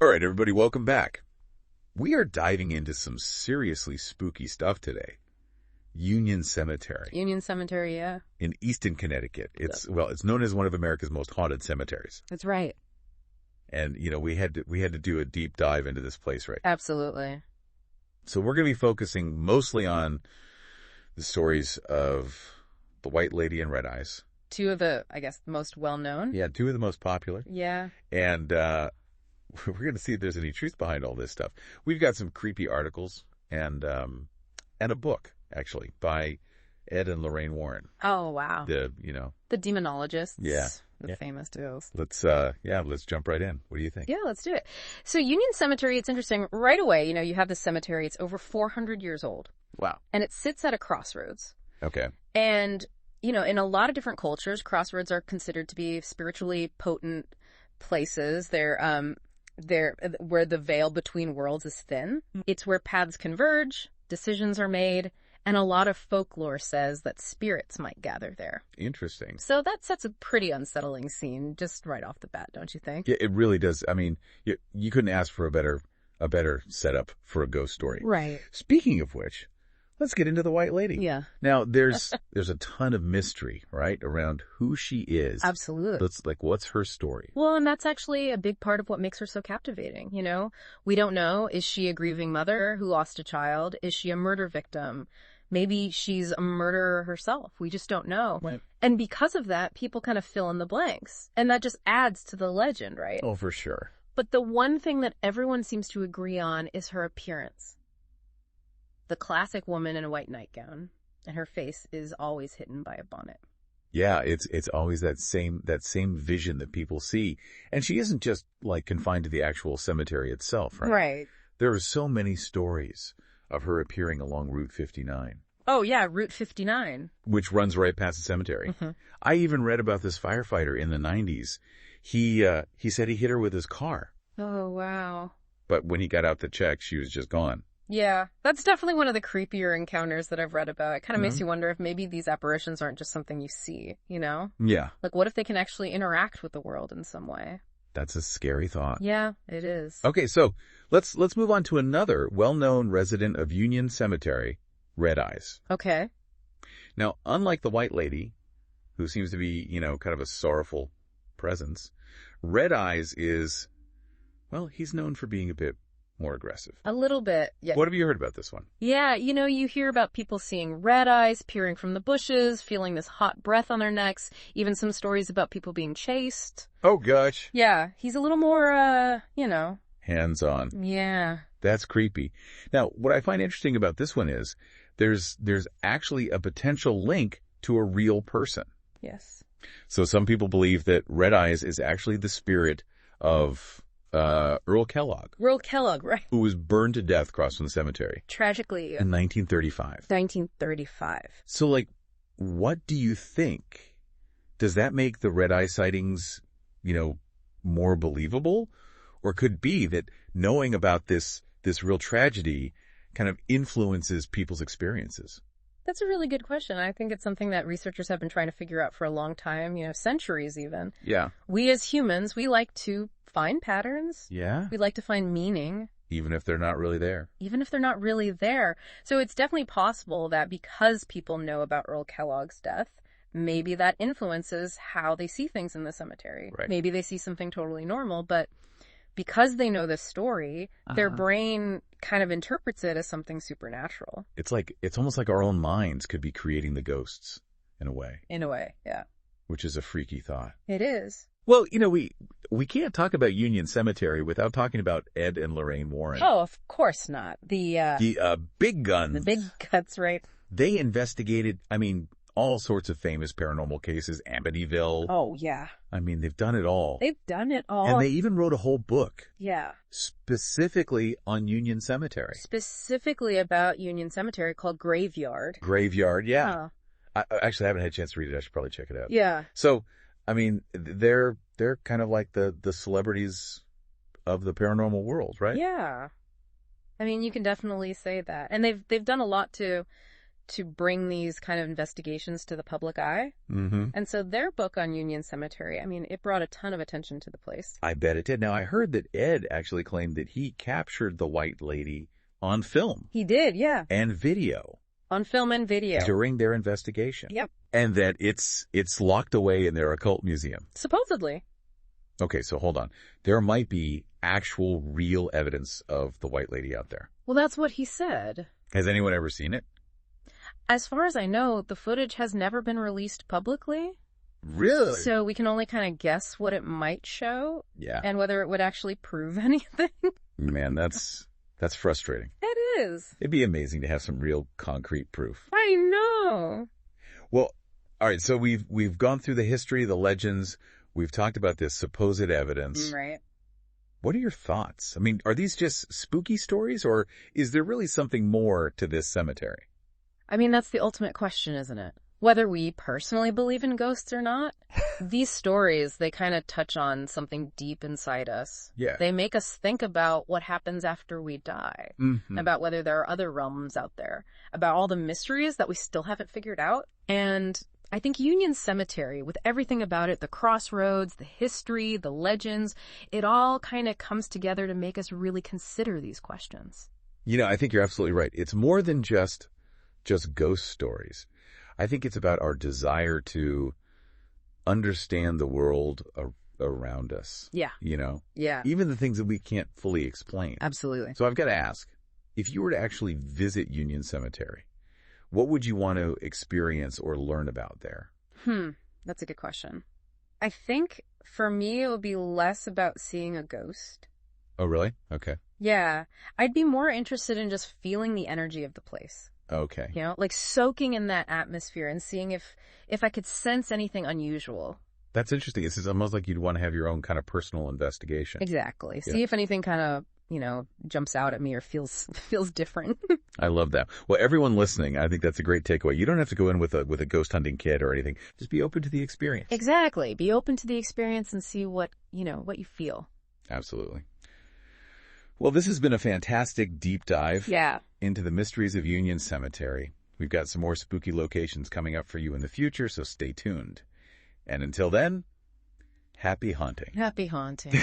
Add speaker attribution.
Speaker 1: All right, everybody, welcome back. We are diving into some seriously spooky stuff today. Union Cemetery.
Speaker 2: Union Cemetery, yeah.
Speaker 1: In Easton, Connecticut. It's known as one of America's most haunted cemeteries.
Speaker 2: That's right.
Speaker 1: And, we had to do a deep dive into this place, right?
Speaker 2: Absolutely.
Speaker 1: So we're going to be focusing mostly on the stories of the White Lady and Red Eyes.
Speaker 2: Two of the, I guess, most well-known.
Speaker 1: Yeah, two of the most popular.
Speaker 2: Yeah.
Speaker 1: And we're going to see if there's any truth behind all this stuff. We've got some creepy articles and a book, actually, by Ed and Lorraine Warren.
Speaker 2: Oh, wow.
Speaker 1: The
Speaker 2: demonologists.
Speaker 1: Yeah.
Speaker 2: The famous duos.
Speaker 1: Let's jump right in. What do you think?
Speaker 2: Yeah, let's do it. So Union Cemetery, it's interesting. Right away, you have this cemetery. It's over 400 years old.
Speaker 1: Wow.
Speaker 2: And it sits at a crossroads.
Speaker 1: Okay.
Speaker 2: And, in a lot of different cultures, crossroads are considered to be spiritually potent places. They're where the veil between worlds is thin. It's where paths converge, decisions are made, and a lot of folklore says that spirits might gather there.
Speaker 1: Interesting.
Speaker 2: So that sets a pretty unsettling scene just right off the bat, don't you think?
Speaker 1: Yeah, it really does. I mean, you couldn't ask for a better setup for a ghost story.
Speaker 2: Right.
Speaker 1: Speaking of which, let's get into the White Lady.
Speaker 2: Yeah.
Speaker 1: Now, there's a ton of mystery, right, around who she is.
Speaker 2: Absolutely.
Speaker 1: What's her story?
Speaker 2: Well, and that's actually a big part of what makes her so captivating, We don't know. Is she a grieving mother who lost a child? Is she a murder victim? Maybe she's a murderer herself. We just don't know.
Speaker 1: Right.
Speaker 2: And because of that, people kind of fill in the blanks. And that just adds to the legend, right?
Speaker 1: Oh, for sure.
Speaker 2: But the one thing that everyone seems to agree on is her appearance. The classic woman in a white nightgown, and her face is always hidden by a bonnet.
Speaker 1: Yeah, it's always that same vision that people see. And she isn't just confined to the actual cemetery itself, right?
Speaker 2: Right.
Speaker 1: There are so many stories of her appearing along Route 59.
Speaker 2: Oh, yeah, Route 59.
Speaker 1: Which runs right past the cemetery. Mm-hmm. I even read about this firefighter in the 90s. He said he hit her with his car.
Speaker 2: Oh, wow.
Speaker 1: But when he got out to check, she was just gone.
Speaker 2: Yeah, that's definitely one of the creepier encounters that I've read about. It kind of makes you wonder if maybe these apparitions aren't just something you see,
Speaker 1: Yeah.
Speaker 2: What if they can actually interact with the world in some way?
Speaker 1: That's a scary thought.
Speaker 2: Yeah, it is.
Speaker 1: Okay, so let's move on to another well-known resident of Union Cemetery, Red Eyes.
Speaker 2: Okay.
Speaker 1: Now, unlike the White Lady, who seems to be, kind of a sorrowful presence, Red Eyes is, he's known for being a bit more aggressive.
Speaker 2: A little bit, yeah.
Speaker 1: What have you heard about this one?
Speaker 2: Yeah, you hear about people seeing red eyes, peering from the bushes, feeling this hot breath on their necks, even some stories about people being chased.
Speaker 1: Oh, gosh.
Speaker 2: Yeah, he's a little more,
Speaker 1: hands-on.
Speaker 2: Yeah.
Speaker 1: That's creepy. Now, what I find interesting about this one is there's actually a potential link to a real person.
Speaker 2: Yes.
Speaker 1: So some people believe that Red Eyes is actually the spirit of Earle Kellog.
Speaker 2: Earle Kellog, right.
Speaker 1: Who was burned to death across from the cemetery.
Speaker 2: Tragically.
Speaker 1: In 1935.
Speaker 2: 1935.
Speaker 1: So, what do you think? Does that make the Red Eye sightings, more believable? Or could it be that knowing about this real tragedy kind of influences people's experiences?
Speaker 2: That's a really good question. I think it's something that researchers have been trying to figure out for a long time, centuries even.
Speaker 1: Yeah.
Speaker 2: We as humans, we like to find patterns.
Speaker 1: Yeah.
Speaker 2: We like to find meaning.
Speaker 1: Even if they're not really there.
Speaker 2: Even if they're not really there. So it's definitely possible that because people know about Earle Kellog's death, maybe that influences how they see things in the cemetery.
Speaker 1: Right.
Speaker 2: Maybe they see something totally normal, but because they know this story, their brain kind of interprets it as something supernatural.
Speaker 1: It's almost like our own minds could be creating the ghosts in a way.
Speaker 2: In a way, yeah.
Speaker 1: Which is a freaky thought.
Speaker 2: It is.
Speaker 1: Well, we can't talk about Union Cemetery without talking about Ed and Lorraine Warren.
Speaker 2: Oh, of course not. The
Speaker 1: big guns.
Speaker 2: The big guts, right?
Speaker 1: They investigated, all sorts of famous paranormal cases, Amityville.
Speaker 2: Oh, yeah.
Speaker 1: They've done it all.
Speaker 2: They've done it all.
Speaker 1: And they even wrote a whole book.
Speaker 2: Yeah.
Speaker 1: Specifically on Union Cemetery.
Speaker 2: Specifically about Union Cemetery called Graveyard.
Speaker 1: Graveyard, yeah. I actually haven't had a chance to read it. I should probably check it out.
Speaker 2: Yeah.
Speaker 1: So, they're kind of like the celebrities of the paranormal world, right?
Speaker 2: Yeah. You can definitely say that. And they've done a lot to to bring these kind of investigations to the public eye.
Speaker 1: Mm-hmm.
Speaker 2: And so their book on Union Cemetery, I mean, it brought a ton of attention to the place.
Speaker 1: I bet it did. Now, I heard that Ed actually claimed that he captured the white lady on film.
Speaker 2: He did, yeah.
Speaker 1: And video.
Speaker 2: On film and video.
Speaker 1: During their investigation.
Speaker 2: Yep.
Speaker 1: And that it's locked away in their occult museum.
Speaker 2: Supposedly.
Speaker 1: Okay, so hold on. There might be actual real evidence of the white lady out there.
Speaker 2: Well, that's what he said.
Speaker 1: Has anyone ever seen it?
Speaker 2: As far as I know, the footage has never been released publicly.
Speaker 1: Really?
Speaker 2: So we can only kind of guess what it might show.
Speaker 1: Yeah.
Speaker 2: And whether it would actually prove anything.
Speaker 1: Man, that's frustrating.
Speaker 2: It is.
Speaker 1: It'd be amazing to have some real concrete proof.
Speaker 2: I know.
Speaker 1: Well, all right, so we've gone through the history, the legends. We've talked about this supposed evidence.
Speaker 2: Right.
Speaker 1: What are your thoughts? I mean, are these just spooky stories, or is there really something more to this cemetery?
Speaker 2: I mean, that's the ultimate question, isn't it? Whether we personally believe in ghosts or not, these stories, they kind of touch on something deep inside us.
Speaker 1: Yeah.
Speaker 2: They make us think about what happens after we die, about whether there are other realms out there, about all the mysteries that we still haven't figured out. And I think Union Cemetery, with everything about it, the crossroads, the history, the legends, it all kind of comes together to make us really consider these questions.
Speaker 1: You know, I think you're absolutely right. It's more than just ghost stories. I think it's about our desire to understand the world around us.
Speaker 2: Yeah.
Speaker 1: You know?
Speaker 2: Yeah.
Speaker 1: Even the things that we can't fully explain.
Speaker 2: Absolutely.
Speaker 1: So I've got to ask, if you were to actually visit Union Cemetery, what would you want to experience or learn about there?
Speaker 2: That's a good question. I think for me, it would be less about seeing a ghost.
Speaker 1: Oh, really? Okay.
Speaker 2: Yeah. I'd be more interested in just feeling the energy of the place.
Speaker 1: Okay.
Speaker 2: You know, like soaking in that atmosphere and seeing if I could sense anything unusual.
Speaker 1: That's interesting. It's almost like you'd want to have your own kind of personal investigation.
Speaker 2: Exactly.
Speaker 1: Yeah.
Speaker 2: See if anything kind of, jumps out at me or feels different.
Speaker 1: I love that. Well, everyone listening, I think that's a great takeaway. You don't have to go in with a ghost hunting kit or anything. Just be open to the experience.
Speaker 2: Exactly. Be open to the experience and see what you feel.
Speaker 1: Absolutely. Well, this has been a fantastic deep dive into the mysteries of Union Cemetery. We've got some more spooky locations coming up for you in the future, so stay tuned. And until then, happy haunting.
Speaker 2: Happy haunting.